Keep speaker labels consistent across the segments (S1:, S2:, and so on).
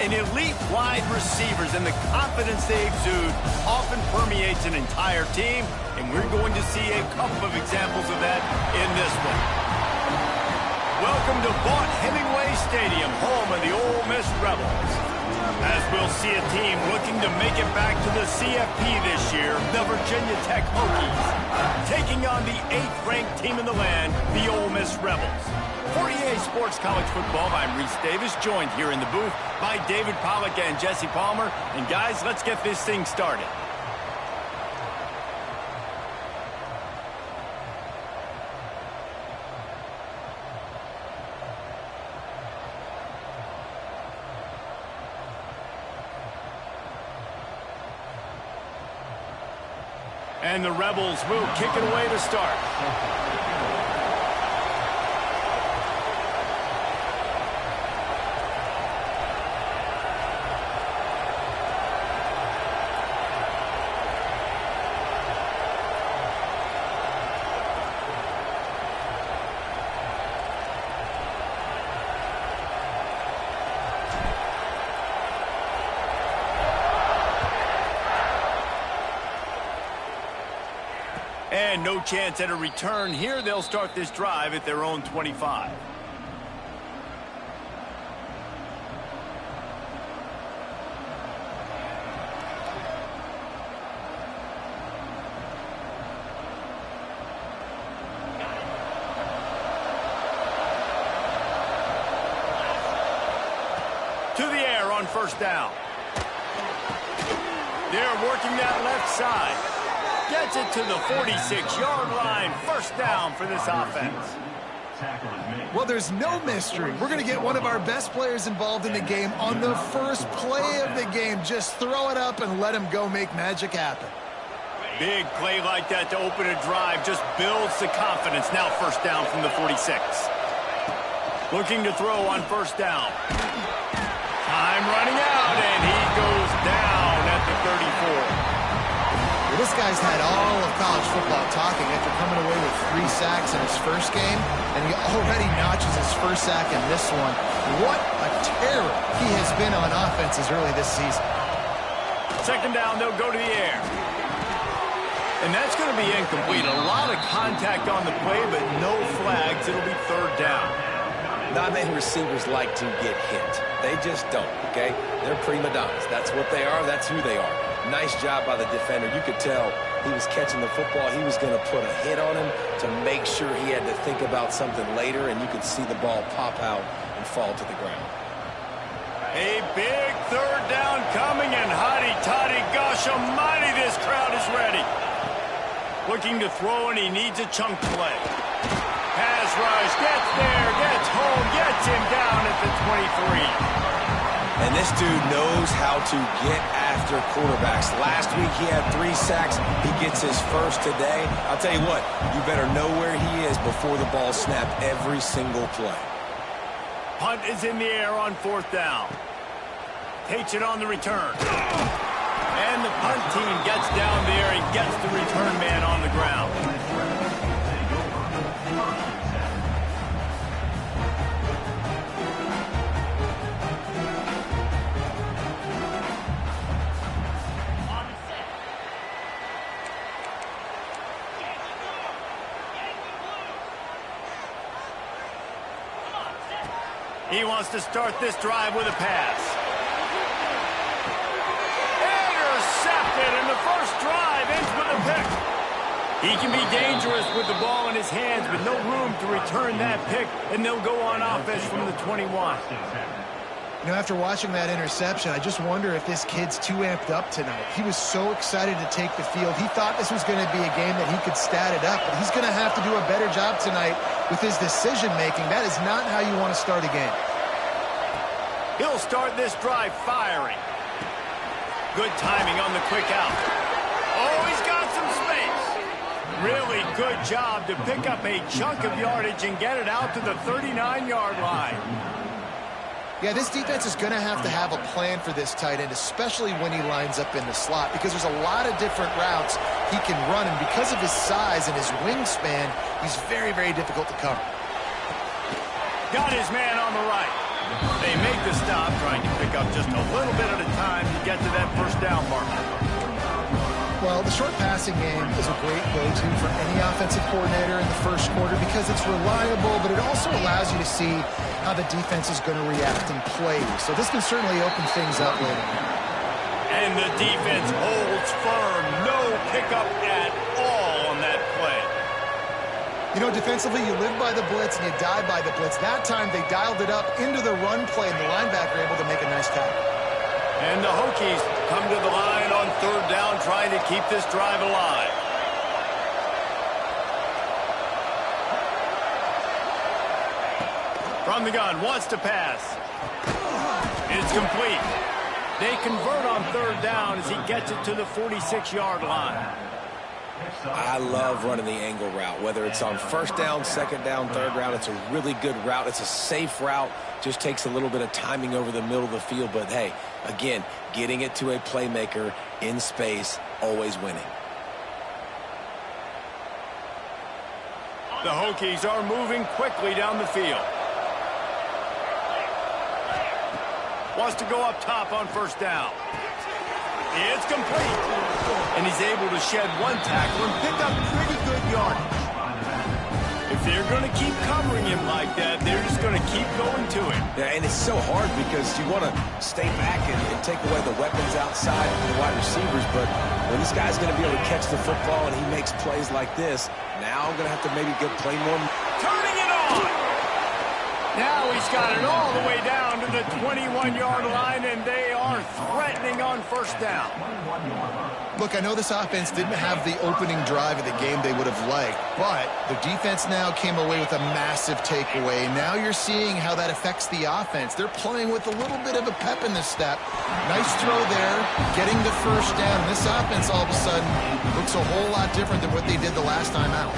S1: An elite wide receivers and the confidence they exude often permeates an entire team, and we're going to see a couple of examples of that in this one. Welcome to Vaught-Hemingway Stadium, home of the Ole Miss Rebels. As we'll see a team looking to make it back to the CFP this year, the Virginia Tech Hokies, taking on the 8th-ranked team in the land, the Ole Miss Rebels. For EA Sports College Football, I'm Reese Davis, joined here in the booth by David Pollack and Jesse Palmer. And guys, let's get this thing started. And the Rebels will kick it away to start. And no chance at a return here. They'll start this drive at their own 25. To the air on first down. They're working that left side. Gets it to the 46-yard line. First down for this offense.
S2: Well, there's no mystery. We're going to get one of our best players involved in the game on the first play of the game. Just throw it up and let him go make magic happen.
S1: Big play like that to open a drive just builds the confidence. Now first down from the 46. Looking to throw on first down. Time running out, and he goes down at the 34.
S2: This guy's had all of college football talking after coming away with 3 sacks in his first game, and he already notches his first sack in this one. What a terror he has been on offenses early this season.
S1: Second down, they'll go to the air. And that's going to be incomplete. A lot of contact on the play, but no flags. It'll be third down.
S3: Not many receivers like to get hit. They just don't, okay? They're prima donnas. That's what they are. That's who they are. Nice job by the defender. You could tell he was catching the football. He was going to put a hit on him to make sure he had to think about something later, and you could see the ball pop out and fall to the ground.
S1: A big third down coming, and hotty-toddy, gosh almighty, this crowd is ready. Looking to throw, and he needs a chunk play. Pass rush, gets there, gets home, gets him down at the 23.
S3: And this dude knows how to get after quarterbacks. Last week he had 3 sacks. He gets his first today. I'll tell you what, you better know where he is before the ball snapped every single play.
S1: Punt is in the air on fourth down. Takes it on the return. And the punt team gets down there and gets the return man on the ground. He wants to start this drive with a pass. Intercepted, and the first drive ends with a pick. He can be dangerous with the ball in his hands, but no room to return that pick, and they'll go on offense from the 21.
S2: You know, after watching that interception, I just wonder if this kid's too amped up tonight. He was so excited to take the field. He thought this was going to be a game that he could stat it up, but he's going to have to do a better job tonight with his decision-making. That is not how you want to start a game.
S1: He'll start this drive firing. Good timing on the quick out. Oh, he's got some space. Really good job to pick up a chunk of yardage and get it out to the 39-yard line.
S2: Yeah, this defense is going to have a plan for this tight end, especially when he lines up in the slot, because there's a lot of different routes he can run, and because of his size and his wingspan, he's very, very difficult to cover.
S1: Got his man on the right. They make the stop, trying to pick up just just a little bit at a time to get to that first down marker.
S2: Well, the short passing game is a great go-to for any offensive coordinator in the first quarter because it's reliable, but it also allows you to see how the defense is going to react and play. So this can certainly open things up later.
S1: And the defense holds firm. No pickup at all on that play.
S2: You know, defensively, you live by the blitz and you die by the blitz. That time, they dialed it up into the run play, and the linebacker able to make a nice tackle.
S1: And the Hokies come to the line on third down, trying to keep this drive alive. From the gun, wants to pass. It's complete. They convert on third down as he gets it to the 46-yard line.
S3: I love running the angle route, whether it's on first down, second down, third round. It's a really good route. It's a safe route. Just takes a little bit of timing over the middle of the field. But, hey, again, getting it to a playmaker in space, always winning.
S1: The Hokies are moving quickly down the field. Wants to go up top on first down. It's complete. And he's able to shed one tackle and pick up pretty good yardage. If they're going to keep covering him like that, they're just going to keep going to him.
S3: Yeah, and it's so hard because you want to stay back and take away the weapons outside from the wide receivers, but when this guy's going to be able to catch the football and he makes plays like this, now I'm going to have to maybe play more.
S1: Turning it on! Now he's got it all the way down to the 21-yard line, and they are threatening on first down.
S2: Look, I know this offense didn't have the opening drive of the game they would have liked, but the defense now came away with a massive takeaway. Now you're seeing how that affects the offense. They're playing with a little bit of a pep in the step. Nice throw there, getting the first down. This offense all of a sudden looks a whole lot different than what they did the last time out.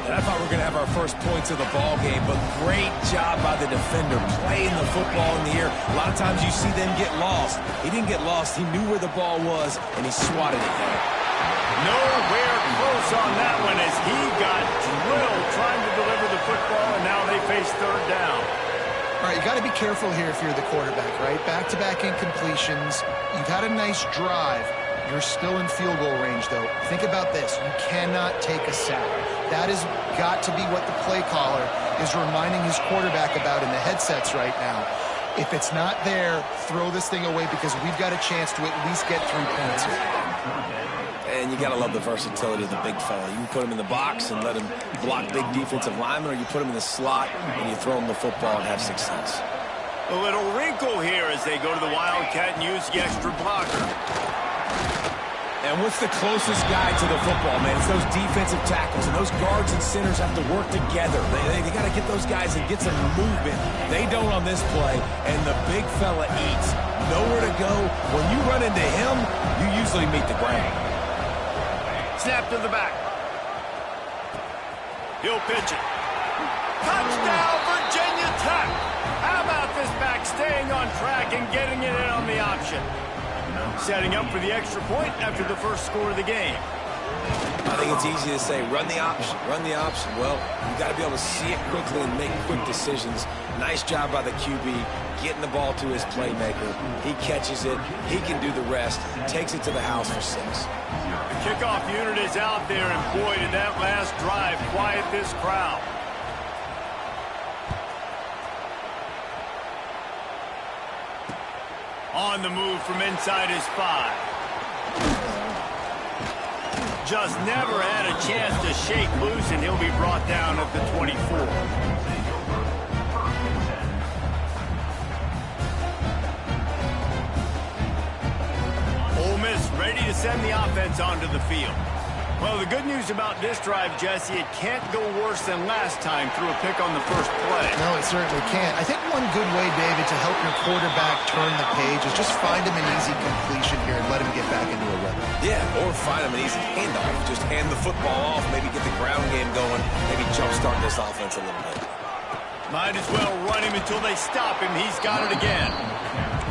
S3: And I thought we were going to have our first points of the ball game, but great job by the defender playing the football in the air. A lot of times you see them get lost. He didn't get lost. He knew where the ball was, and he swatted it down.
S1: Nowhere close on that one as he got drilled trying to deliver the football, and now they face third down.
S2: All right, you got to be careful here if you're the quarterback, right? Back-to-back incompletions. You've had a nice drive. You're still in field goal range, though. Think about this. You cannot take a sack. That has got to be what the play caller is reminding his quarterback about in the headsets right now. If it's not there, throw this thing away because we've got a chance to at least get 3 points here.
S3: And you got to love the versatility of the big fella. You can put him in the box and let him block big defensive linemen, or you put him in the slot and you throw him the football and have success.
S1: A little wrinkle here as they go to the Wildcat and use the extra blocker.
S3: And what's the closest guy to the football, man? It's those defensive tackles, and those guards and centers have to work together. They got to get those guys and get some movement. They don't on this play, and the big fella eats. Nowhere to go. When you run into him, you usually meet the ground.
S1: Snap to the back. He'll pitch it. Touchdown, Virginia Tech. How about this back staying on track and getting it in on the option? Setting up for the extra point after the first score of the game.
S3: I think it's easy to say, run the option, run the option. Well, you've got to be able to see it quickly and make quick decisions. Nice job by the QB, getting the ball to his playmaker. He catches it. He can do the rest. Takes it to the house for 6.
S1: The kickoff unit is out there, and boy, did that last drive quiet this crowd. On the move from inside his 5. Just never had a chance to shake loose, and he'll be brought down at the 24. Ole Miss ready to send the offense onto the field. Well, the good news about this drive, Jesse, it can't go worse than last time through a pick on the first play.
S2: No, it certainly can't. I think one good way, David, to help your quarterback turn the page is just find him an easy completion here and let him get back into a rhythm.
S3: Yeah, or find him an easy handoff. Just hand the football off, maybe get the ground game going, maybe jumpstart this offense a little bit.
S1: Might as well run him until they stop him. He's got it again.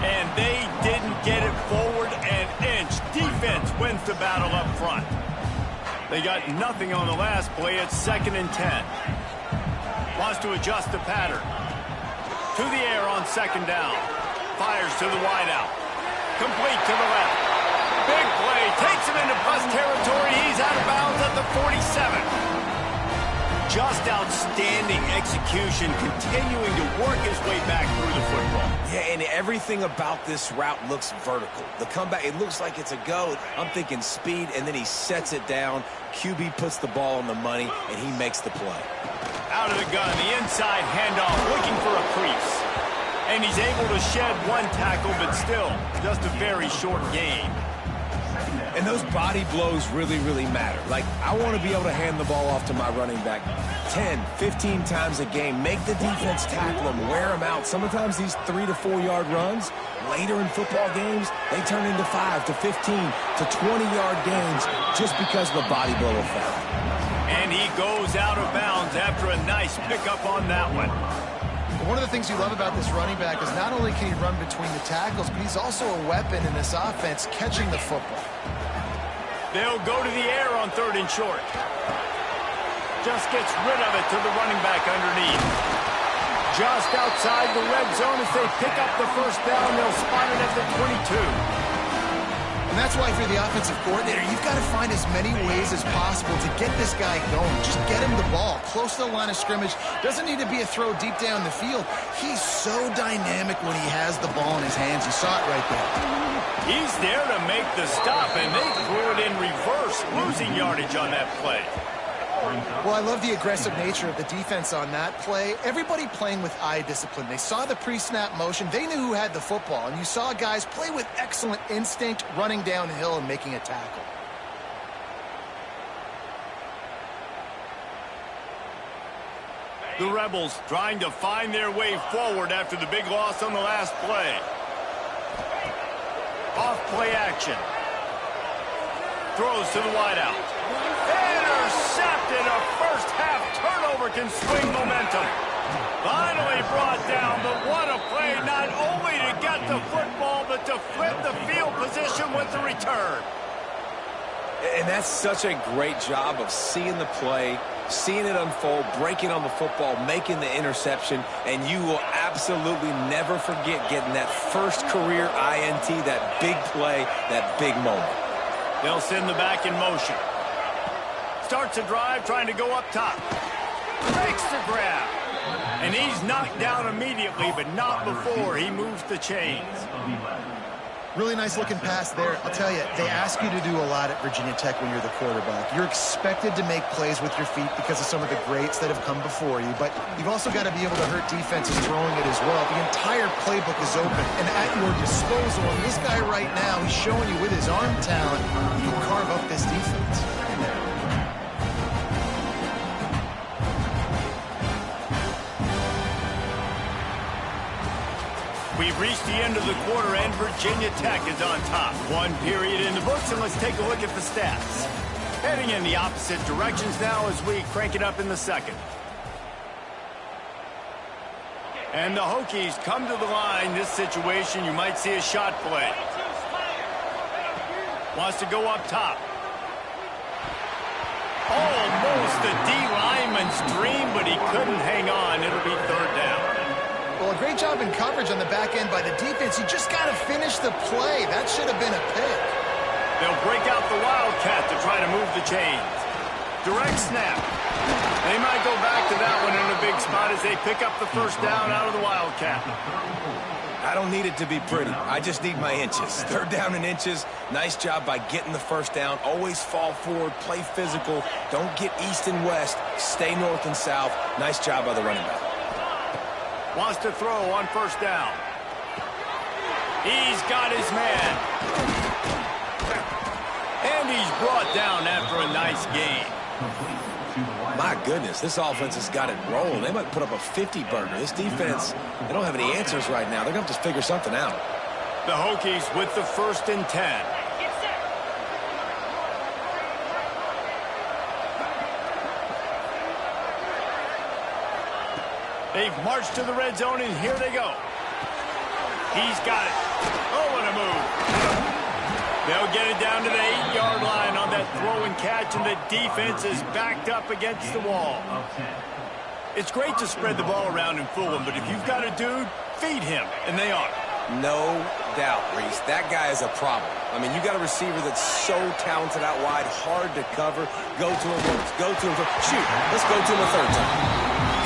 S1: And they didn't get it forward an inch. Defense wins the battle up front. They got nothing on the last play. It's 2nd and 10. Wants to adjust the pattern. To the air on 2nd down. fires to the wideout. Complete to the left. Big play. Takes him into bus territory. He's out of bounds at the 47. Just outstanding execution, continuing to work his way back through the football.
S3: Yeah, and everything about this route looks vertical. The comeback, it looks like it's a go. I'm thinking speed, and then he sets it down. QB puts the ball on the money, and he makes the play.
S1: Out of the gun, the inside handoff, looking for a crease. And he's able to shed one tackle, but still, just a very short gain.
S3: And those body blows really, really matter. Like, I want to be able to hand the ball off to my running back 10, 15 times a game. Make the defense tackle him, wear him out. Sometimes these 3 to 4 yard runs, later in football games, they turn into 5 to 15 to 20-yard gains just because of the body blow effect.
S1: And he goes out of bounds after a nice pickup on that one.
S2: One of the things you love about this running back is not only can he run between the tackles, but he's also a weapon in this offense catching the football.
S1: They'll go to the air on 3rd and short. Just gets rid of it to the running back underneath. Just outside the red zone as they pick up the first down. They'll spot it at the 22.
S2: And that's why if you're the offensive coordinator, you've got to find as many ways as possible to get this guy going. Just get him the ball close to the line of scrimmage. Doesn't need to be a throw deep down the field. He's so dynamic when he has the ball in his hands. You saw it right there.
S1: He's there to make the stop, and they threw it in reverse, losing yardage on that play.
S2: Well, I love the aggressive nature of the defense on that play. Everybody playing with eye discipline. They saw the pre-snap motion. They knew who had the football. And you saw guys play with excellent instinct, running downhill and making a tackle.
S1: The Rebels trying to find their way forward after the big loss on the last play. Off play action. Throws to the wideout. Intercepted. A first half turnover can swing momentum. Finally brought down, but what a play, not only to get the football, but to flip the field position with the return.
S3: And that's such a great job of seeing the play, seeing it unfold, breaking on the football, making the interception, and you will absolutely never forget getting that first career INT, that big play, that big moment.
S1: They'll send the back in motion. Starts a drive trying to go up top. Makes the grab. And he's knocked down immediately, but not before he moves the chains.
S2: Really nice looking pass there. I'll tell you, they ask you to do a lot at Virginia Tech when you're the quarterback. You're expected to make plays with your feet because of some of the greats that have come before you, but you've also got to be able to hurt defenses throwing it as well. The entire playbook is open and at your disposal, and this guy right now, he's showing you with his arm talent, he can carve up this defense.
S1: We've reached the end of the quarter, and Virginia Tech is on top. One period in the books, and let's take a look at the stats. Heading in the opposite directions now as we crank it up in the second. And the Hokies come to the line. This situation, you might see a shot play. Wants to go up top. Almost the D lineman's dream, but he couldn't hang on. It'll be 3rd down.
S2: Well, a great job in coverage on the back end by the defense. You just got to finish the play. That should have been a pick.
S1: They'll break out the Wildcat to try to move the chains. Direct snap. They might go back to that one in a big spot as they pick up the first down out of the Wildcat.
S3: I don't need it to be pretty. I just need my inches. 3rd down in inches. Nice job by getting the first down. Always fall forward, play physical. Don't get east and west. Stay north and south. Nice job by the running back.
S1: Wants to throw on 1st down. He's got his man. And he's brought down after a nice gain.
S3: My goodness, this offense has got it rolling. They might put up a 50-burger. This defense, they don't have any answers right now. They're going to have to figure something out.
S1: The Hokies with the 1st and 10. They've marched to the red zone, and here they go. He's got it. Oh, what a move. They'll get it down to the 8-yard line on that throw and catch, and the defense is backed up against the wall. It's great to spread the ball around and fool him, but if you've got a dude, feed him, and they are.
S3: No doubt, Reese. That guy is a problem. I mean, you got a receiver that's so talented out wide, hard to cover. Go to him once, go to him for shoot. Let's go to him a third time.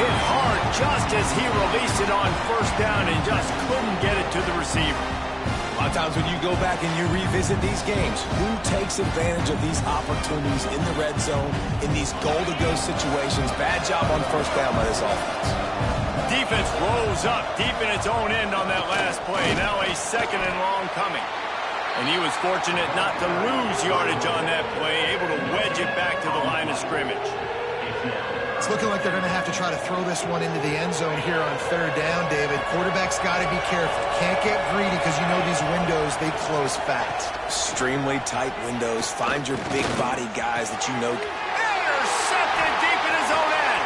S1: Hit hard just as he released it on first down and just couldn't get it to the receiver.
S3: A lot of times when you go back and you revisit these games, who takes advantage of these opportunities in the red zone, in these goal-to-go situations? Bad job on first down by this offense.
S1: Defense rolls up deep in its own end on that last play. Now a second and long coming. And he was fortunate not to lose yardage on that play, able to wedge it back to the line of scrimmage.
S2: It's looking like they're going to have to try to throw this one into the end zone here on third down, David. Quarterback's got to be careful. Can't get greedy because you know these windows, they close fast.
S3: Extremely tight windows. Find your big body guys that you know.
S1: Intercepted deep in his own end.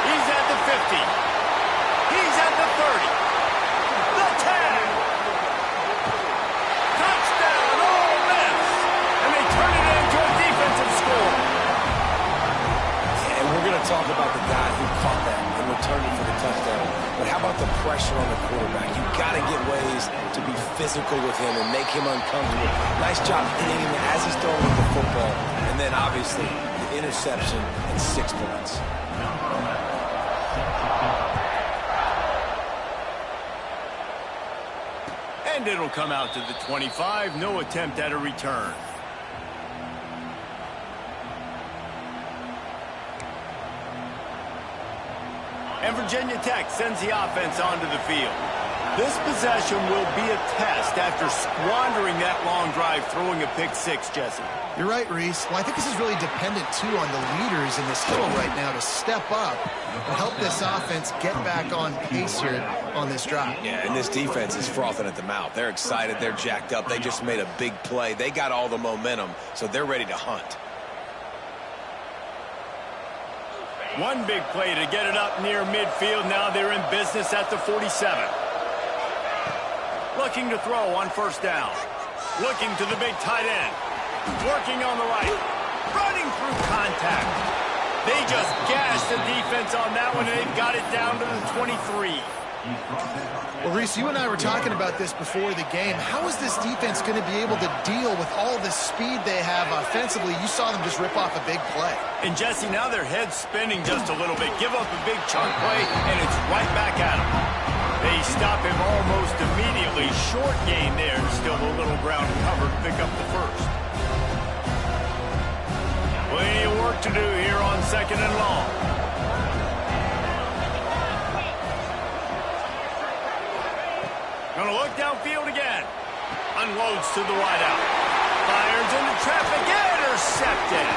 S1: He's at the 50. He's at the 30. The 10. Touchdown, Ole Miss. And they turn it into a defensive score.
S3: And we're going to talk about the guy who caught that and returned it for the touchdown. But how about the pressure on the quarterback? You got to get ways to be physical with him and make him uncomfortable. Nice job hitting him as he's throwing with the football. And then, obviously, the interception and 6 points.
S1: And it'll come out to the 25. No attempt at a return. And Virginia Tech sends the offense onto the field. This possession will be a test after squandering that long drive, throwing a pick six, Jesse.
S2: You're right, Reese. Well, I think this is really dependent, too, on the leaders in this huddle right now to step up and help this offense get back on pace here on this drive.
S3: Yeah, and this defense is frothing at the mouth. They're excited. They're jacked up. They just made a big play. They got all the momentum, so they're ready to hunt.
S1: One big play to get it up near midfield. Now they're in business at the 47. Looking to throw on first down. Looking to the big tight end. Working on the right. Running through contact. They just gashed the defense on that one, and they've got it down to the 23.
S2: Well, Reese, you and I were talking about this before the game. How is this defense going to be able to deal with all the speed they have offensively? You saw them just rip off a big play.
S1: And, Jesse, now their head's spinning just a little bit. Give up a big chunk play, and it's right back at them. They stop him almost immediately. Short gain there. Still a little ground covered. Pick up the first. Plenty of work to do here on second and long. Gonna look downfield again. Unloads to the wideout. Fires into traffic. Intercepted.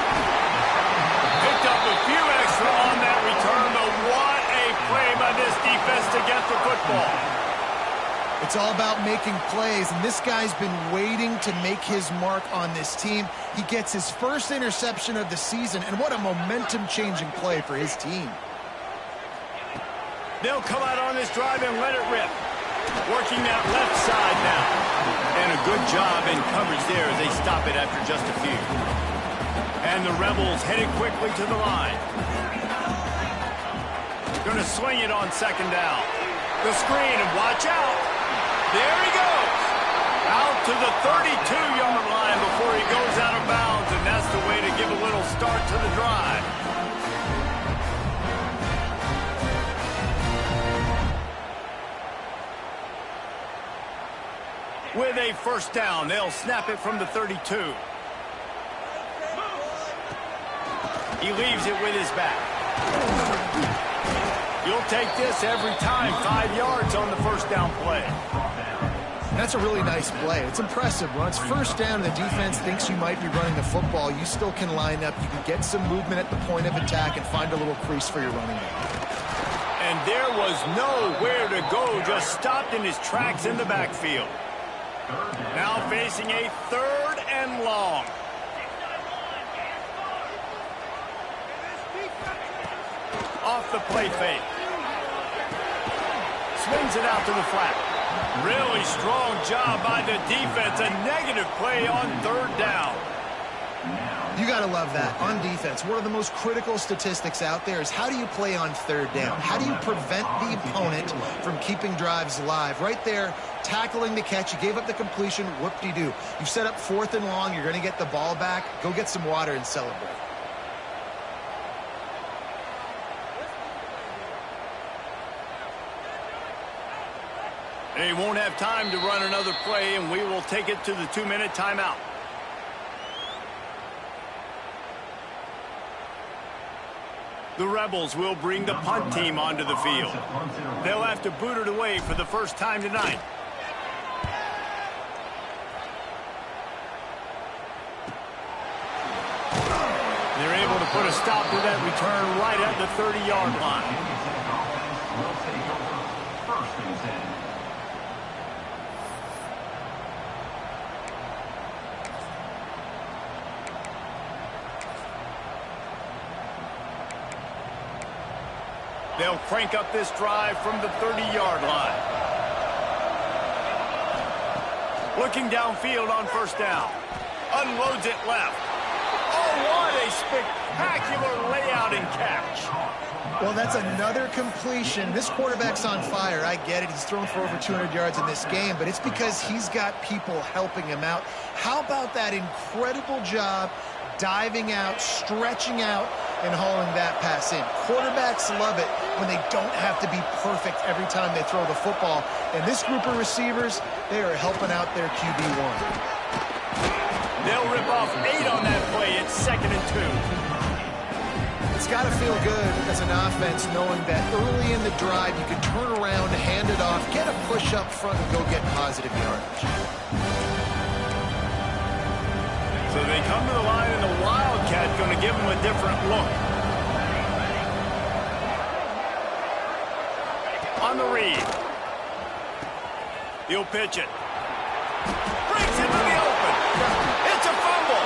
S1: Picked up a few extra on that return, but what a play by this defense to get the football.
S2: It's all about making plays, and this guy's been waiting to make his mark on this team. He gets his first interception of the season, and what a momentum-changing play for his team.
S1: They'll come out on this drive and let it rip. Working that left side now. And a good job in coverage there as they stop it after just a few. And the Rebels headed quickly to the line. Going to swing it on second down. The screen, and watch out. There he goes. Out to the 32-yard line before he goes out of bounds, and that's the way to give a little start to the drive. With a first down, they'll snap it from the 32. He leaves it with his back. You'll take this every time. 5 yards on the first down play.
S2: That's a really nice play. It's impressive. When it's first down and the defense thinks you might be running the football, you still can line up. You can get some movement at the point of attack and find a little crease for your running back.
S1: And there was nowhere to go. Just stopped in his tracks in the backfield. Now facing a third and long. Off the play fake. Swings it out to the flat. Really strong job by the defense. A negative play on third down.
S2: You got to love that. On defense, one of the most critical statistics out there is how do you play on third down? How do you prevent the opponent from keeping drives alive? Right there, tackling the catch. You gave up the completion. Whoop-de-doo. You set up 4th and long. You're going to get the ball back. Go get some water and celebrate.
S1: They won't have time to run another play, and we will take it to the 2-minute timeout. The Rebels will bring the punt team onto the field. They'll have to boot it away for the first time tonight. They're able to put a stop to that return right at the 30-yard line. They'll crank up this drive from the 30-yard line. Looking downfield on first down. Unloads it left. Oh, what a spectacular layout and catch.
S2: Well, that's another completion. This quarterback's on fire. I get it. He's thrown for over 200 yards in this game, but it's because he's got people helping him out. How about that incredible job diving out, stretching out, and hauling that pass in? Quarterbacks love it when they don't have to be perfect every time they throw the football. And this group of receivers, they are helping out their QB1.
S1: They'll rip off 8 on that play. It's 2nd and 2.
S2: It's got to feel good as an offense knowing that early in the drive you can turn around, hand it off, get a push up front, and go get positive yardage.
S1: So they come to the line, and the Wildcat going to give them a different look. On the read. He'll pitch it. Brings it to the open. It's a fumble.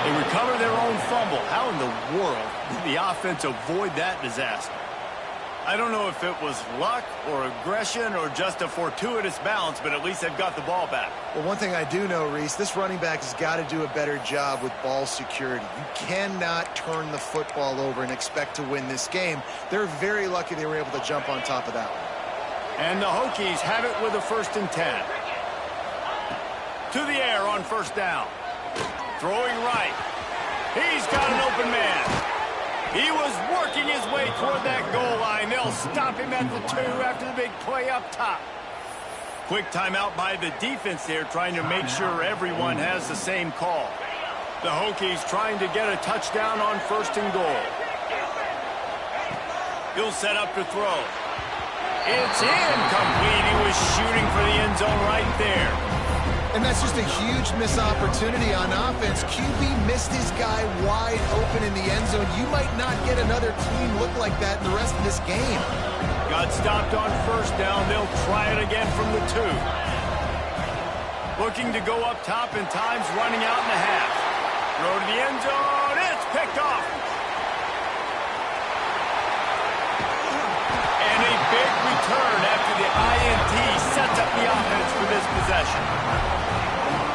S1: They recover their own fumble. How in the world did the offense avoid that disaster? I don't know if it was luck or aggression or just a fortuitous bounce, but at least they've got the ball back.
S2: Well, one thing I do know, Reese, this running back has got to do a better job with ball security. You cannot turn the football over and expect to win this game. They're very lucky they were able to jump on top of that one.
S1: And the Hokies have it with a 1st and 10. To the air on first down. Throwing right. He's got an open man. He was working his way toward that goal line. They'll stop him at the 2 after the big play up top. Quick timeout by the defense there, trying to make sure everyone has the same call. The Hokies trying to get a touchdown on 1st and goal. He'll set up to throw. It's incomplete. He was shooting for the end zone right there.
S2: And that's just a huge missed opportunity on offense. QB missed his guy wide open in the end zone. You might not get another clean look like that in the rest of this game.
S1: Got stopped on first down. They'll try it again from the 2. Looking to go up top, and time's running out in the half. Throw to the end zone. It's picked off. And a big return after the INT sets up the offense for this possession.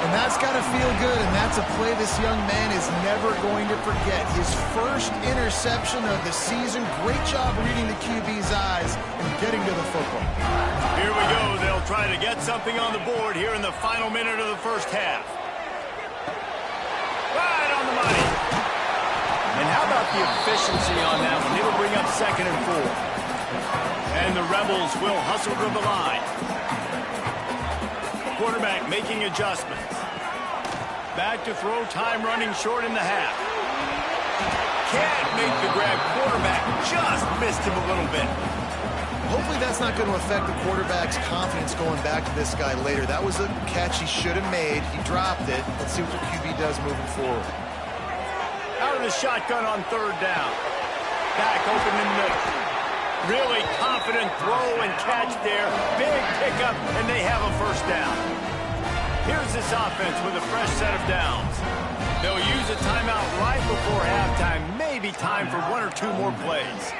S2: And that's got to feel good, and that's a play this young man is never going to forget. His first interception of the season. Great job reading the QB's eyes and getting to the football.
S1: Here we go. They'll try to get something on the board here in the final minute of the first half. Right on the money. And how about the efficiency on that one? It'll bring up 2nd and 4. And the Rebels will hustle to the line. Quarterback making adjustments. Back to throw, time running short in the half. Can't make the grab. Quarterback just missed him a little bit.
S2: Hopefully that's not going to affect the quarterback's confidence going back to this guy later. That was a catch he should have made. He dropped it. Let's see what the QB does moving forward.
S1: Out of the shotgun on 3rd down. Back open in the middle. Really confident throw and catch there. Big pickup, and they have a 1st down. Here's this offense with a fresh set of downs. They'll use a timeout right before halftime. Maybe time for 1 or 2 more plays.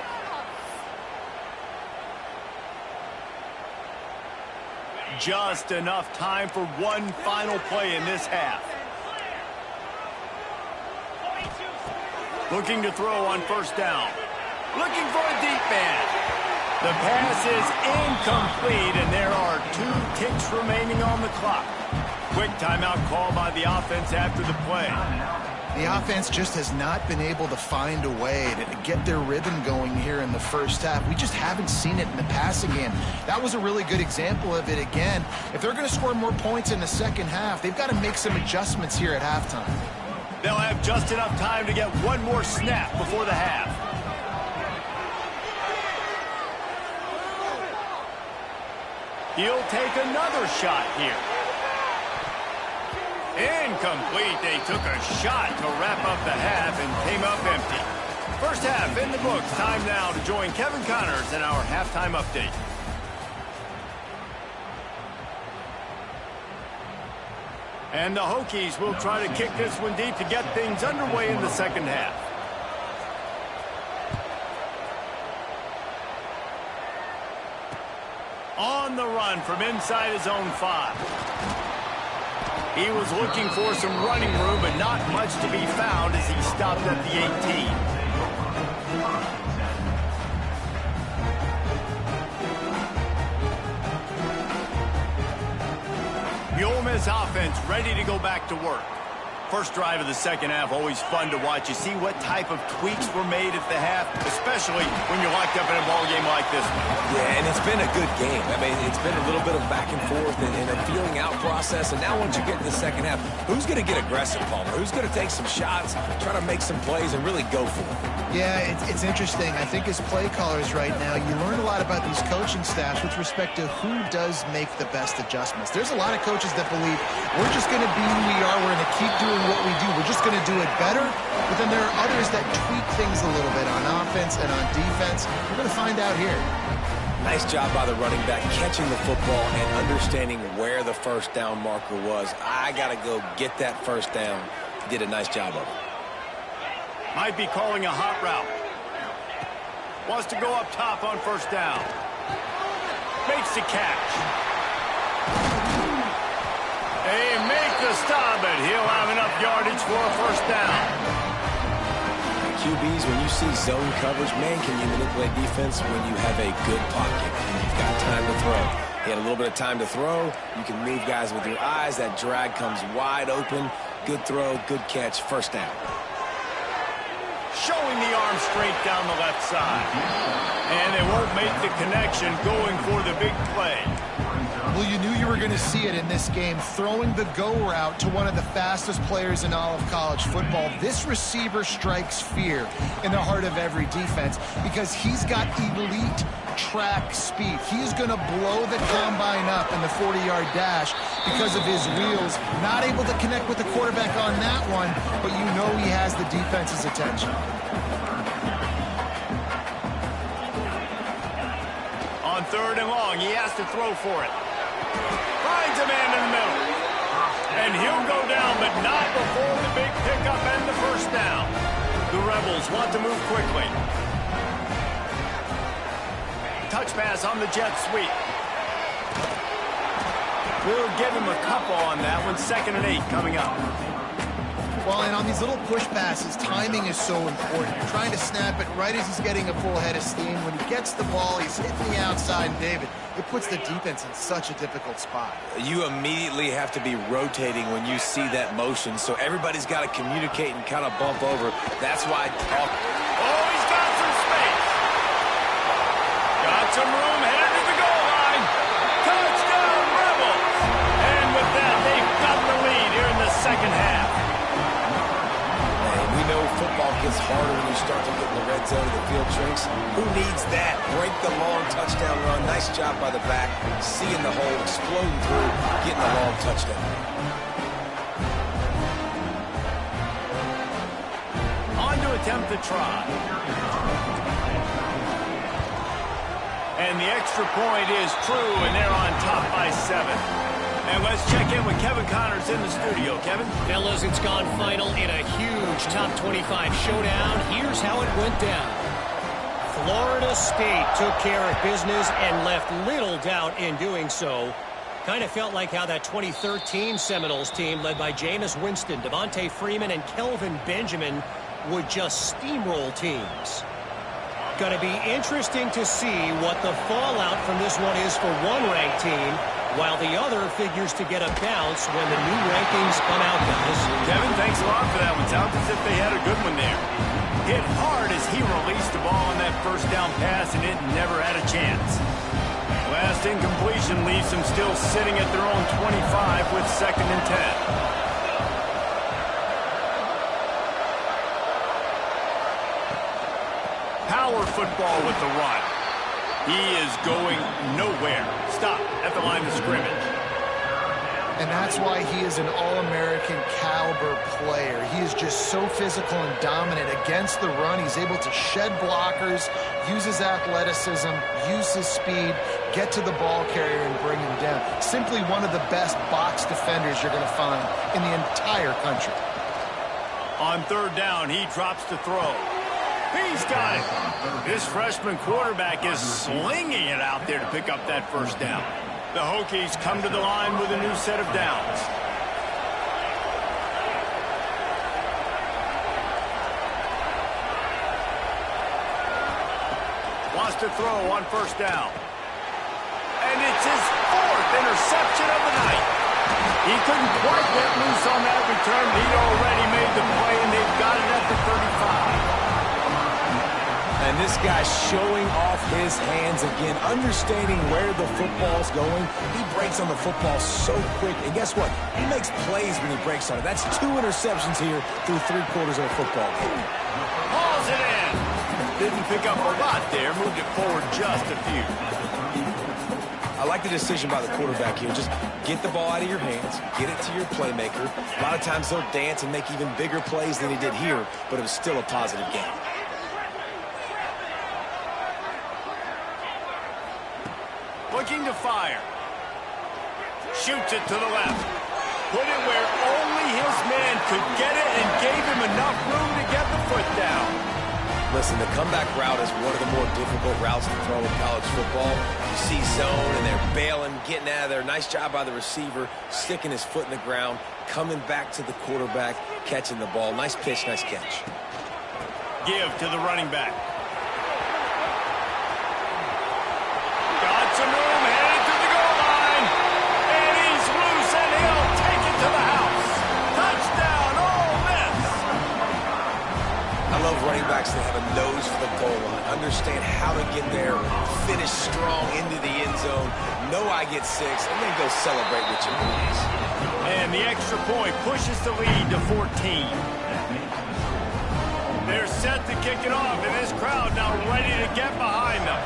S1: Just enough time for one final play in this half. Looking to throw on first down. Looking for a deep man. The pass is incomplete, and there are 2 ticks remaining on the clock. Quick timeout call by the offense after the play.
S2: The offense just has not been able to find a way to get their rhythm going here in the first half. We just haven't seen it in the passing game. That was a really good example of it again. If they're going to score more points in the second half, they've got to make some adjustments here at halftime.
S1: They'll have just enough time to get one more snap before the half. He'll take another shot here. Incomplete. They took a shot to wrap up the half and came up empty. First half in the books. Time now to join Kevin Connors in our halftime update. And the Hokies will try to kick this one deep to get things underway in the second half. On the run from inside his own 5. He was looking for some running room, but not much to be found as he stopped at the 18. The Ole Miss offense ready to go back to work. First drive of the second half, always fun to watch. You see what type of tweaks were made at the half, especially when you're locked up in a ball game like this one.
S3: Yeah, and it's been a good game. I mean, it's been a little bit of back and forth and a feeling out process. And now once you get to the second half, who's going to get aggressive, Palmer? Who's going to take some shots, try to make some plays, and really go for it?
S2: Yeah, it's interesting. I think as play callers right now, you learn a lot about these coaching staffs with respect to who does make the best adjustments. There's a lot of coaches that believe we're just going to be who we are. We're going to keep doing what we do. We're just going to do it better. But then there are others that tweak things a little bit on offense and on defense. We're going to find out here.
S3: Nice job by the running back catching the football and understanding where the first down marker was. I got to go get that first down. He did a nice job of it.
S1: Might be calling a hot route. Wants to go up top on first down. Makes the catch. They make the stop, but he'll have enough yardage for a first down.
S3: QBs, when you see zone coverage, man, can you manipulate defense when you have a good pocket and you've got time to throw. He had a little bit of time to throw. You can move guys with your eyes. That drag comes wide open. Good throw, good catch, first down.
S1: Showing the arm straight down the left side. And they won't make the connection going for the big play.
S2: Well, you knew you were going to see it in this game, throwing the go route to one of the fastest players in all of college football. This receiver strikes fear in the heart of every defense because he's got elite track speed. He's going to blow the combine up in the 40-yard dash because of his wheels. Not able to connect with the quarterback on that one, but you know he has the defense's attention.
S1: On 3rd and long, he has to throw for it. Finds a man in the middle. And he'll go down, but not before the big pickup and the first down. The Rebels want to move quickly. Touch pass on the jet sweep. We'll give him a couple on that one. 2nd and 8 coming up.
S2: Well, and on these little push passes, timing is so important. You're trying to snap it right as he's getting a full head of steam. When he gets the ball, he's hitting the outside, and David, it puts the defense in such a difficult spot.
S3: You immediately have to be rotating when you see that motion, so everybody's got to communicate and kind of bump over. That's why...
S1: Oh, he's got some space. Got some room, headed to the goal line. Touchdown, Rebels. And with that, they've got the lead here in the second half.
S3: Football gets harder when you start to get in the red zone and the field shrinks. Who needs that? Break the long touchdown run. Nice job by the back. Seeing the hole, exploding through, getting the long touchdown.
S1: On to attempt the try. And the extra point is true, and they're on top by 7. And let's check in with Kevin Connors in the studio. Kevin?
S4: Fellas, it's gone final in a huge top 25 showdown. Here's how it went down. Florida State took care of business and left little doubt in doing so. Kind of felt like how that 2013 Seminoles team led by Jameis Winston, Devontae Freeman, and Kelvin Benjamin would just steamroll teams. Going to be interesting to see what the fallout from this one is for one ranked team, while the other figures to get a bounce when the new rankings come out, guys.
S1: Kevin, thanks a lot for that one. Sounds as if they had a good one there. Hit hard as he released the ball on that first down pass, and it never had a chance. Last incompletion leaves them still sitting at their own 25 with 2nd and 10. Power football with the run. He is going nowhere. Stop at the line of scrimmage.
S2: And that's why he is an All-American caliber player. He is just so physical and dominant against the run. He's able to shed blockers, use his athleticism, use his speed, get to the ball carrier and bring him down. Simply one of the best box defenders you're going to find in the entire country.
S1: On 3rd down, he drops to throw. He's got it. This freshman quarterback is slinging it out there to pick up that first down. The Hokies come to the line with a new set of downs. Wants to throw on 1st down. And it's his 4th interception of the night. He couldn't quite get loose on that return. He'd already made the play, and they've got it at the 35.
S3: And this guy's showing off his hands again, understanding where the football's going. He breaks on the football so quick. And guess what? He makes plays when he breaks on it. That's 2 interceptions here through 3/4 of a football game.
S1: Hauls it in. Didn't pick up a lot there. Moved it forward just a few.
S3: I like the decision by the quarterback here. Just get the ball out of your hands, get it to your playmaker. A lot of times they'll dance and make even bigger plays than he did here, but it was still a positive game.
S1: Looking to fire. Shoots it to the left. Put it where only his man could get it and gave him enough room to get the foot down.
S3: Listen, the comeback route is one of the more difficult routes to throw in college football. You see zone, and they're bailing, getting out of there. Nice job by the receiver, sticking his foot in the ground, coming back to the quarterback, catching the ball. Nice pitch, nice catch.
S1: Give to the running back. Got some room, headed to the goal line. And he's loose, and he'll take it to the house. Touchdown, Ole Miss.
S3: I love running backs that have a nose for the goal line. Understand how to get there, finish strong into the end zone, know I get 6, and then go celebrate with your boys.
S1: And the extra point pushes the lead to 14. They're set to kick it off, and this crowd now ready to get behind them.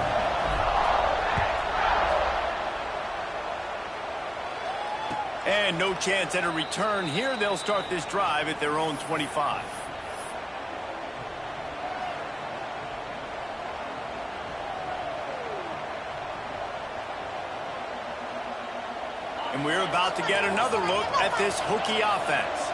S1: And no chance at a return here. They'll start this drive at their own 25. And we're about to get another look at this Hokie offense.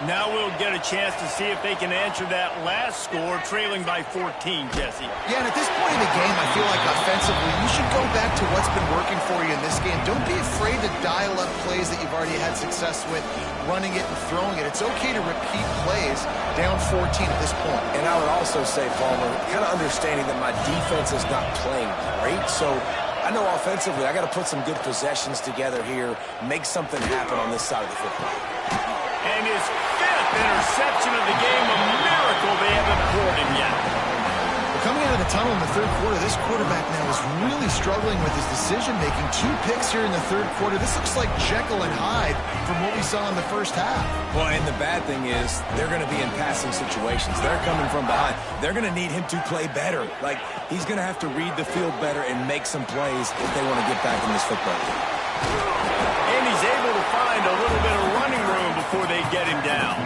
S1: Now we'll get a chance to see if they can answer that last score, trailing by 14, Jesse.
S2: Yeah, and at this point in the game, I feel like offensively, you should go back to what's been working for you in this game. Don't be afraid to dial up plays that you've already had success with, running it and throwing it. It's okay to repeat plays down 14 at this point.
S3: And I would also say, Palmer, kind of understanding that my defense is not playing great, so I know offensively I got to put some good possessions together here, make something happen on this side of the football.
S1: And his 5th interception of the game, a miracle they haven't pulled him yet.
S2: Well, coming out of the tunnel in the 3rd quarter, this quarterback now is really struggling with his decision-making. 2 picks here in the 3rd quarter. This looks like Jekyll and Hyde from what we saw in the first half.
S3: Well, and the bad thing is they're going to be in passing situations. They're coming from behind. They're going to need him to play better. Like, he's going to have to read the field better and make some plays if they want to get back in this football game.
S1: And he's able to find a little bit of running room before they get him down.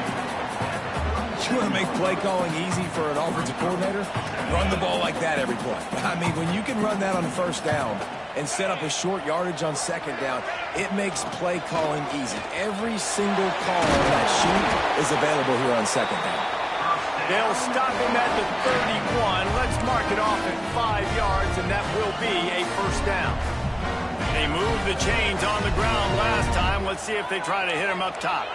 S3: You want to make play calling easy for an offensive coordinator? Run the ball like that every play. I mean, when you can run that on 1st down and set up a short yardage on 2nd down, it makes play calling easy. Every single call on that sheet is available here on 2nd down.
S1: They'll stop him at the 31. Let's mark it off at 5 yards, and that will be a 1st down. They moved the chains on the ground last time. Let's see if they try to hit him up top.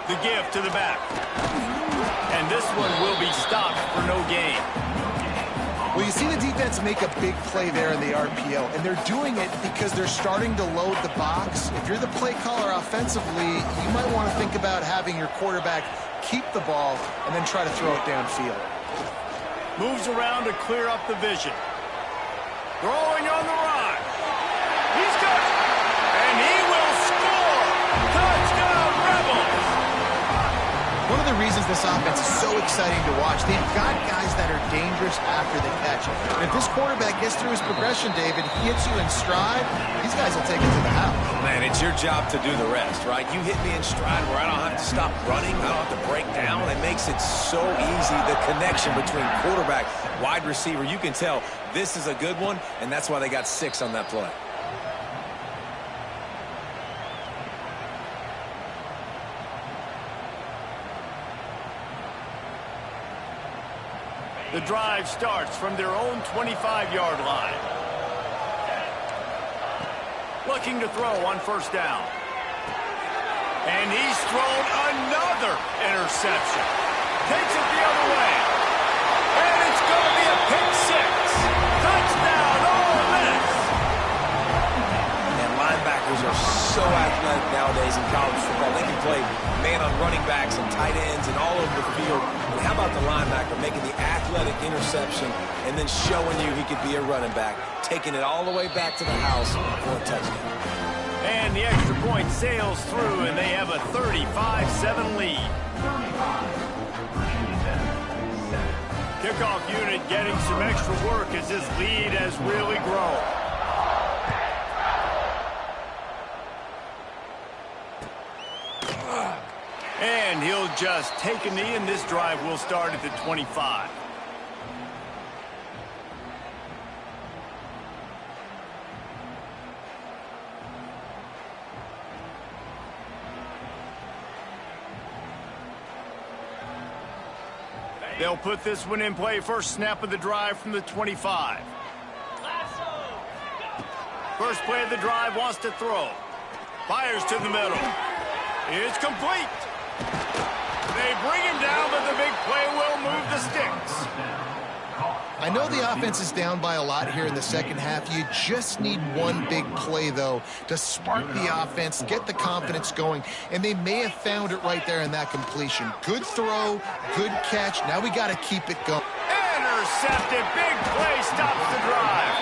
S1: The give to the back. And this one will be stopped for no gain.
S2: Well, you see the defense make a big play there in the RPO, and they're doing it because they're starting to load the box. If you're the play caller offensively, you might want to think about having your quarterback keep the ball and then try to throw it downfield.
S1: Moves around to clear up the vision. Throwing on the run. He's got it. And he will score. Touchdown, Rebels.
S2: One of the reasons this offense is so exciting to watch, they've got guys that are dangerous after the catch. And if this quarterback gets through his progression, David, hits you in stride, these guys will take it to the house.
S3: Man, it's your job to do the rest, right? You hit me in stride where I don't have to stop running. I don't have to break down. It makes it so easy, the connection between quarterback, wide receiver. You can tell this is a good one, and that's why they got 6 on that play.
S1: The drive starts from their own 25-yard line. Looking to throw on first down. And he's thrown another interception. Takes it the other way. And it's going to be a pick 6. Touchdown, Ole Miss.
S3: And linebackers are so athletic nowadays in college football. They can play man on running backs and tight ends and all over the field. And how about the linebacker making the athletic interception and then showing you he could be a running back, taking it all the way back to the house for a touchdown.
S1: And the extra point sails through, and they have a 35-7 lead. Kickoff unit getting some extra work as this lead has really grown. And he'll just take a knee, and this drive will start at the 25. They'll put this one in play. First snap of the drive from the 25. First play of the drive, wants to throw. Fires to the middle. It's complete. They bring him down, but the big play will move the sticks.
S2: I know the offense is down by a lot here in the second half. You just need one big play, though, to spark the offense, get the confidence going, and they may have found it right there in that completion. Good throw, good catch. Now we got to keep it going.
S1: Intercepted. Big play stops the drive.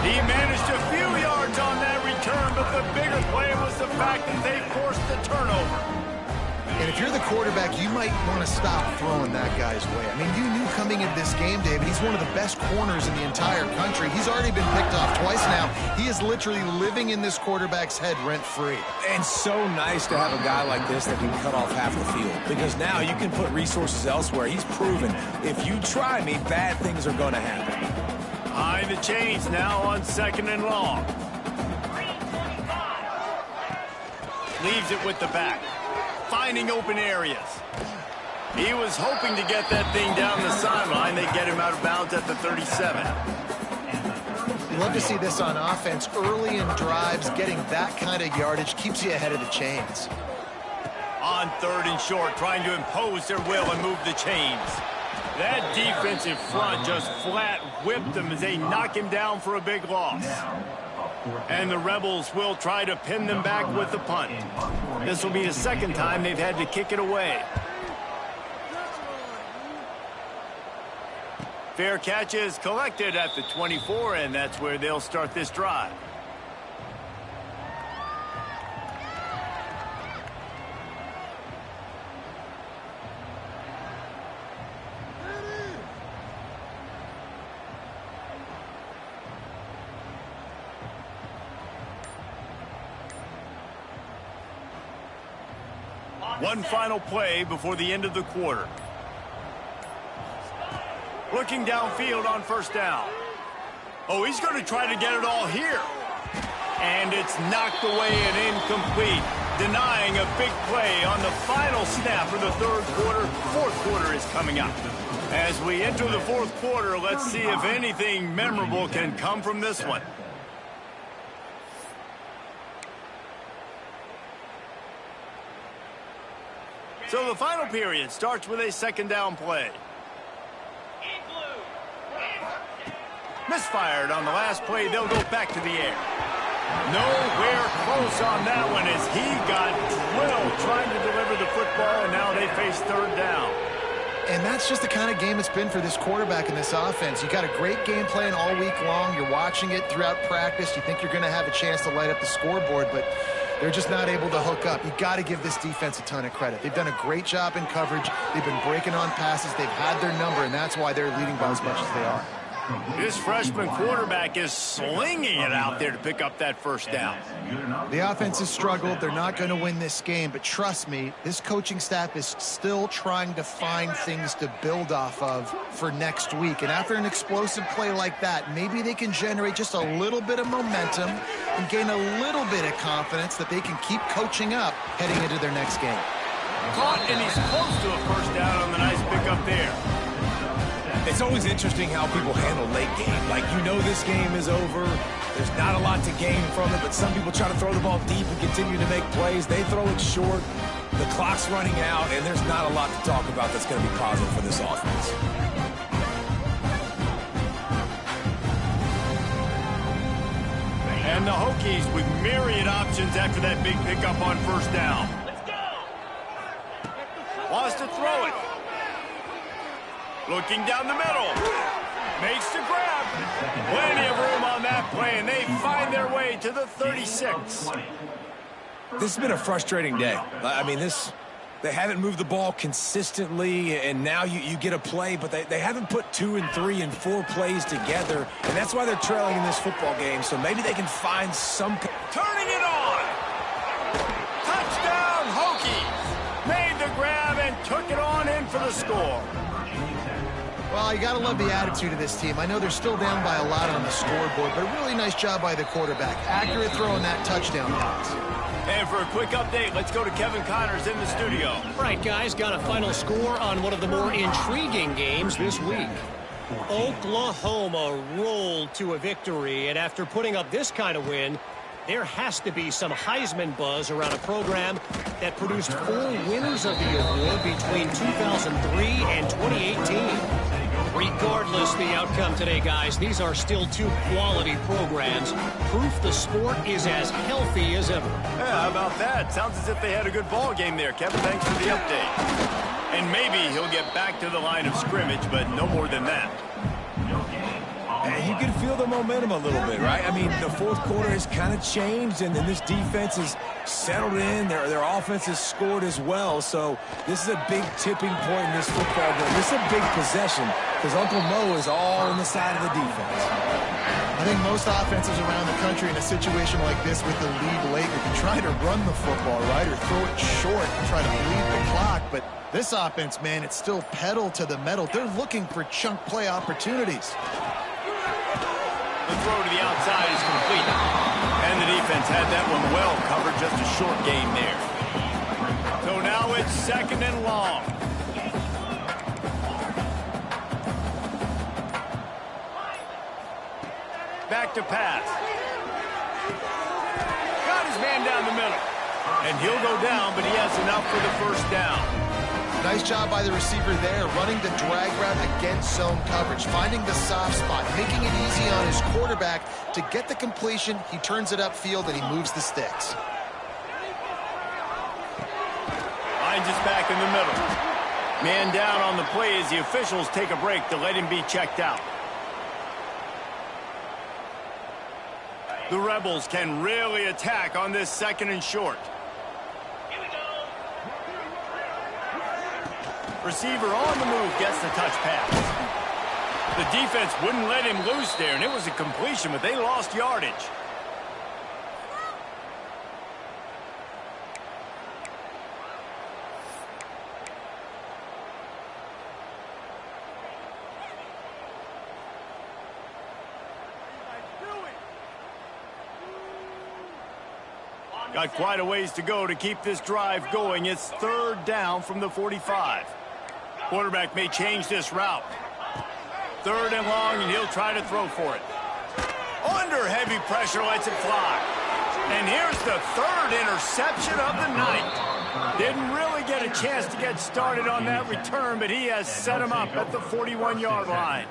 S1: He managed a few yards on that return, but the bigger play was the fact that they forced the turnover.
S2: And if you're the quarterback, you might want to stop throwing that guy's way. I mean, you knew coming into this game, David, he's one of the best corners in the entire country. He's already been picked off twice now. He is literally living in this quarterback's head rent-free.
S3: And so nice to have a guy like this that can cut off half the field, because now you can put resources elsewhere. He's proven if you try me, bad things are going to happen.
S1: Behind the chains now on 2nd and long. Leaves it with the back. Finding open areas. He was hoping to get that thing down the sideline. They get him out of bounds at the 37.
S2: Love to see this on offense. Early in drives, getting that kind of yardage keeps you ahead of the chains.
S1: On 3rd and short, trying to impose their will and move the chains. That defensive front just flat whipped him as they knock him down for a big loss. And the Rebels will try to pin them back with the punt. This will be the second time they've had to kick it away. Fair catch is collected at the 24, and that's where they'll start this drive. One final play before the end of the quarter. Looking downfield on first down. Oh, he's going to try to get it all here. And it's knocked away and incomplete, denying a big play on the final snap of the 3rd quarter. 4th quarter is coming up. As we enter the 4th quarter, let's see if anything memorable can come from this one. So the final period starts with a second down play. Misfired on the last play. They'll go back to the air. Nowhere close on that one as he got drilled trying to deliver the football, and now they face third down.
S2: And that's just the kind of game it's been for this quarterback in this offense. You got a great game plan all week long. You're watching it throughout practice. You think you're going to have a chance to light up the scoreboard, but they're just not able to hook up. You got to give this defense a ton of credit. They've done a great job in coverage. They've been breaking on passes. They've had their number, and that's why they're leading by as much as they are.
S1: This freshman quarterback is slinging it out there to pick up that first down.
S2: The offense has struggled. They're not going to win this game, but trust me, this coaching staff is still trying to find things to build off of for next week. And after an explosive play like that, maybe they can generate just a little bit of momentum and gain a little bit of confidence that they can keep coaching up heading into their next game.
S1: Caught, and he's close to a first down on the nice pickup there.
S3: It's always interesting how people handle late game. Like, you know this game is over. There's not a lot to gain from it, but some people try to throw the ball deep and continue to make plays. They throw it short. The clock's running out, and there's not a lot to talk about that's going to be positive for this offense.
S1: And the Hokies with myriad options after that big pickup on first down. Wants to throw it. Looking down the middle. Makes the grab. Plenty of room on that play, and they find their way to the 36.
S3: This has been a frustrating day. I mean, they haven't moved the ball consistently, and now you get a play, but they haven't put 2 and 3 and 4 plays together, and that's why they're trailing in this football game. So maybe they can find some...
S1: Turning it on. Touchdown, Hokies. Made the grab and took it on in for the score.
S2: Well, you got to love the attitude of this team. I know they're still down by a lot on the scoreboard, but a really nice job by the quarterback. Accurate throw in that touchdown pass.
S1: And for a quick update, let's go to Kevin Connors in the studio.
S4: All right, guys, got a final score on one of the more intriguing games this week. Oklahoma rolled to a victory, and after putting up this kind of win, there has to be some Heisman buzz around a program that produced 4 winners of the award between 2003 and 2018. Regardless the outcome today, guys, these are still 2 quality programs. Proof the sport is as healthy as ever.
S1: Yeah, how about that? Sounds as if they had a good ball game there. Kevin, thanks for the update. And maybe he'll get back to the line of scrimmage, but no more than that.
S3: And you can feel the momentum a little bit, right? I mean, the fourth quarter has kind of changed, and then this defense has settled in. Their offense has scored as well. So this is a big tipping point in this football game. This is a big possession because Uncle Mo is all on the side of the defense.
S2: I think most offenses around the country in a situation like this with the lead late, you can try to run the football, right, or throw it short and try to bleed the clock. But this offense, man, it's still pedal to the metal. They're looking for chunk play opportunities.
S1: The throw to the outside is complete. And the defense had that one well covered, just a short game there. So now it's second and long. Back to pass. Got his man down the middle. And he'll go down, but he has enough for the first down.
S2: Nice job by the receiver there, running the drag route against zone coverage, finding the soft spot, making it easy on his quarterback to get the completion. He turns it upfield, and he moves the sticks.
S1: Finds us back in the middle. Man down on the play as the officials take a break to let him be checked out. The Rebels can really attack on this second and short. Receiver on the move gets the touch pass. The defense wouldn't let him loose there, and it was a completion, but they lost yardage. Got quite a ways to go to keep this drive going. It's third down from the 45. Quarterback may change this route. Third and long, and he'll try to throw for it. Under heavy pressure, lets it fly. And here's the third interception of the night. Didn't really get a chance to get started on that return, but he has set him up at the 41-yard line.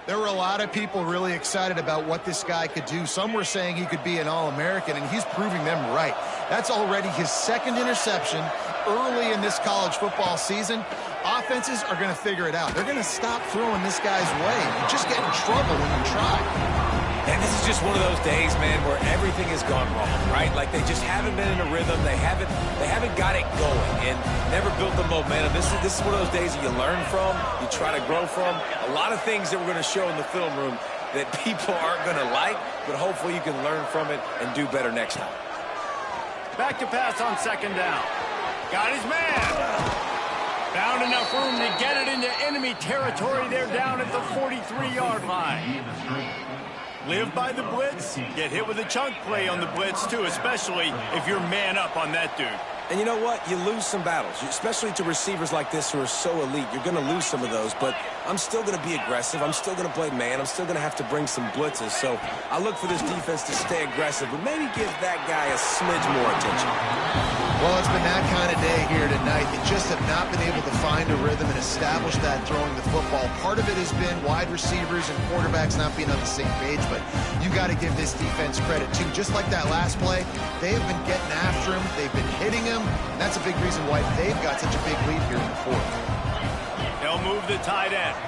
S2: There were a lot of people really excited about what this guy could do. Some were saying he could be an All-American, and he's proving them right. That's already his second interception early in this college football season. Offenses are going to figure it out. They're going to stop throwing this guy's way. You just get in trouble when you try.
S3: And this is just one of those days, man, where everything has gone wrong, right? Like they just haven't been in a rhythm. They haven't got it going and never built the momentum. This is one of those days that you learn from, you try to grow from. A lot of things that we're going to show in the film room that people aren't going to like, but hopefully you can learn from it and do better next time.
S1: Back to pass on second down. Got his man. Found enough room to get it into enemy territory. They're down at the 43-yard line. Live by the blitz, get hit with a chunk play on the blitz too, especially if you're man up on that dude.
S3: And you know what? You lose some battles, especially to receivers like this who are so elite. You're going to lose some of those, but I'm still going to be aggressive. I'm still going to play man. I'm still going to have to bring some blitzes. So I look for this defense to stay aggressive, but maybe give that guy a smidge more attention.
S2: Well, it's been that kind of day here tonight. They just have not been able to find a rhythm and establish that throwing the football. Part of it has been wide receivers and quarterbacks not being on the same page, but you got to give this defense credit too. Just like that last play, they have been getting after him. They've been hitting him. And that's a big reason why they've got such a big lead here in the fourth.
S1: They'll move the tight end.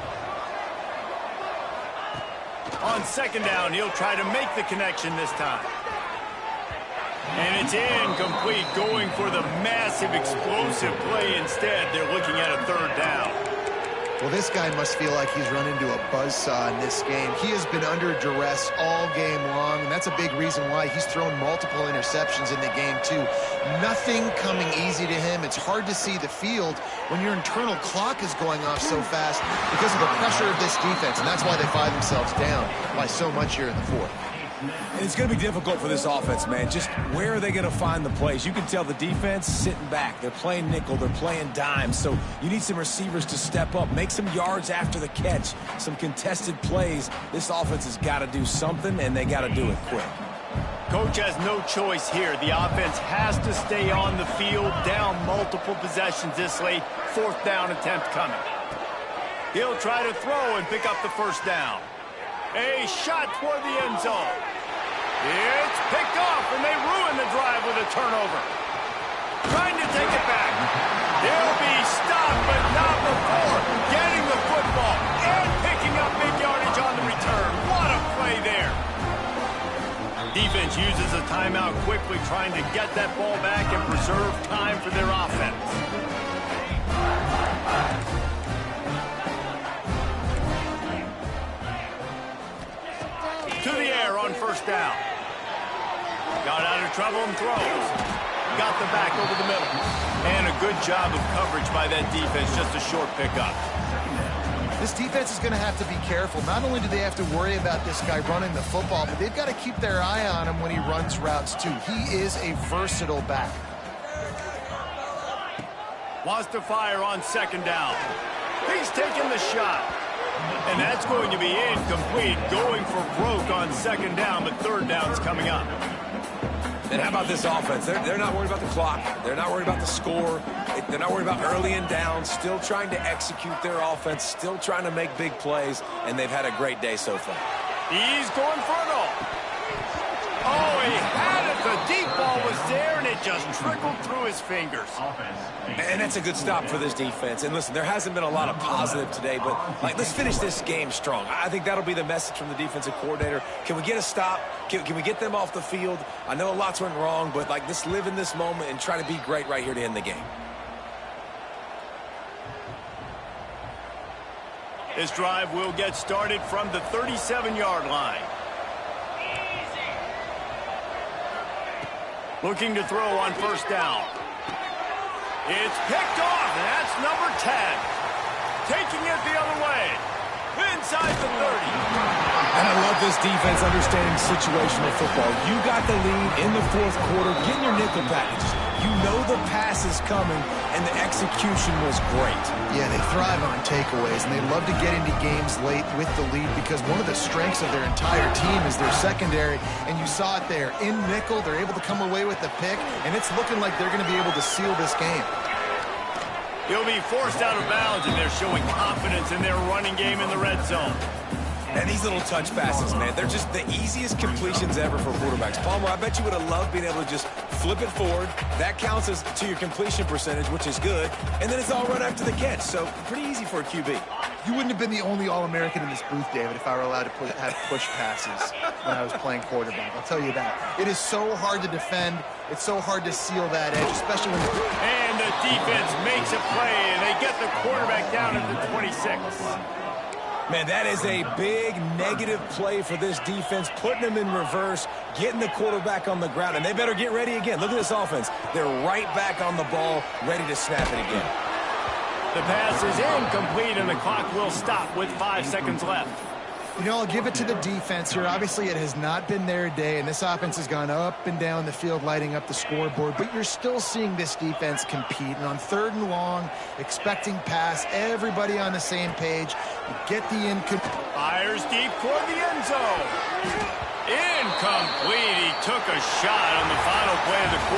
S1: On second down, he'll try to make the connection this time. And it's incomplete, going for the massive explosive play instead. They're looking at a third down.
S2: Well, this guy must feel like he's run into a buzzsaw in this game. He has been under duress all game long, and that's a big reason why he's thrown multiple interceptions in the game, too. Nothing coming easy to him. It's hard to see the field when your internal clock is going off so fast because of the pressure of this defense, and that's why they find themselves down by so much here in the fourth.
S3: And it's going to be difficult for this offense, man. Just where are they going to find the plays? You can tell the defense sitting back. They're playing nickel. They're playing dime. So you need some receivers to step up, make some yards after the catch, some contested plays. This offense has got to do something, and they got to do it quick.
S1: Coach has no choice here. The offense has to stay on the field, down multiple possessions this late. Fourth down attempt coming. He'll try to throw and pick up the first down. A shot toward the end zone. It's picked off, and they ruin the drive with a turnover. Trying to take it back. They'll be stopped, but not before getting the football and picking up big yardage on the return. What a play there. Defense uses a timeout quickly, trying to get that ball back and preserve time for their offense. To the air on first down. Got out of trouble and throws. Got the back over the middle. And a good job of coverage by that defense. Just a short pickup.
S2: This defense is going to have to be careful. Not only do they have to worry about this guy running the football, but they've got to keep their eye on him when he runs routes too. He is a versatile back.
S1: Wants to fire on second down. He's taking the shot. And that's going to be incomplete, going for broke on second down, but third down's coming up.
S3: And how about this offense? They're not worried about the clock. They're not worried about the score. They're not worried about early and down. Still trying to execute their offense, still trying to make big plays, and they've had a great day so far.
S1: He's going for it all. Oh, he had it. The deep ball was there, and it just trickled through his fingers.
S3: And that's a good stop for this defense. And listen, there hasn't been a lot of positive today, but let's finish this game strong. I think that'll be the message from the defensive coordinator. Can we get a stop? Can we get them off the field? I know a lot's went wrong, but let's live in this moment and try to be great right here to end the game.
S1: This drive will get started from the 37-yard line. Looking to throw on first down. It's picked off, and that's number 10. Taking it the other way. Inside the 30.
S3: And I love this defense understanding situational football. You got the lead in the fourth quarter. Get in your nickel packages. You know the pass is coming, and the execution was great.
S2: Yeah, they thrive on takeaways, and they love to get into games late with the lead because one of the strengths of their entire team is their secondary, and you saw it there. In nickel, they're able to come away with the pick, and it's looking like they're going to be able to seal this game.
S1: He'll be forced out of bounds, and they're showing confidence in their running game in the red zone.
S3: And these little touch passes, man, they're just the easiest completions ever for quarterbacks. Palmer, I bet you would have loved being able to just flip it forward. That counts as to your completion percentage, which is good. And then it's all right after the catch, so pretty easy for a QB.
S2: You wouldn't have been the only All-American in this booth, David, if I were allowed to have push passes when I was playing quarterback. I'll tell you that. It is so hard to defend. It's so hard to seal that edge, especially when...
S1: And the defense makes a play, and they get the quarterback down at the 26.
S3: Man, that is a big negative play for this defense, putting them in reverse, getting the quarterback on the ground, and they better get ready again. Look at this offense. They're right back on the ball, ready to snap it again.
S1: The pass is incomplete, and the clock will stop with 5 seconds left.
S2: You know, I'll give it to the defense here. Obviously, it has not been their day, and this offense has gone up and down the field, lighting up the scoreboard, but you're still seeing this defense compete. And on 3rd and long, expecting pass, everybody on the same page. You get the
S1: Fires deep toward the end zone. Incomplete. He took a shot on the final play of the quarter.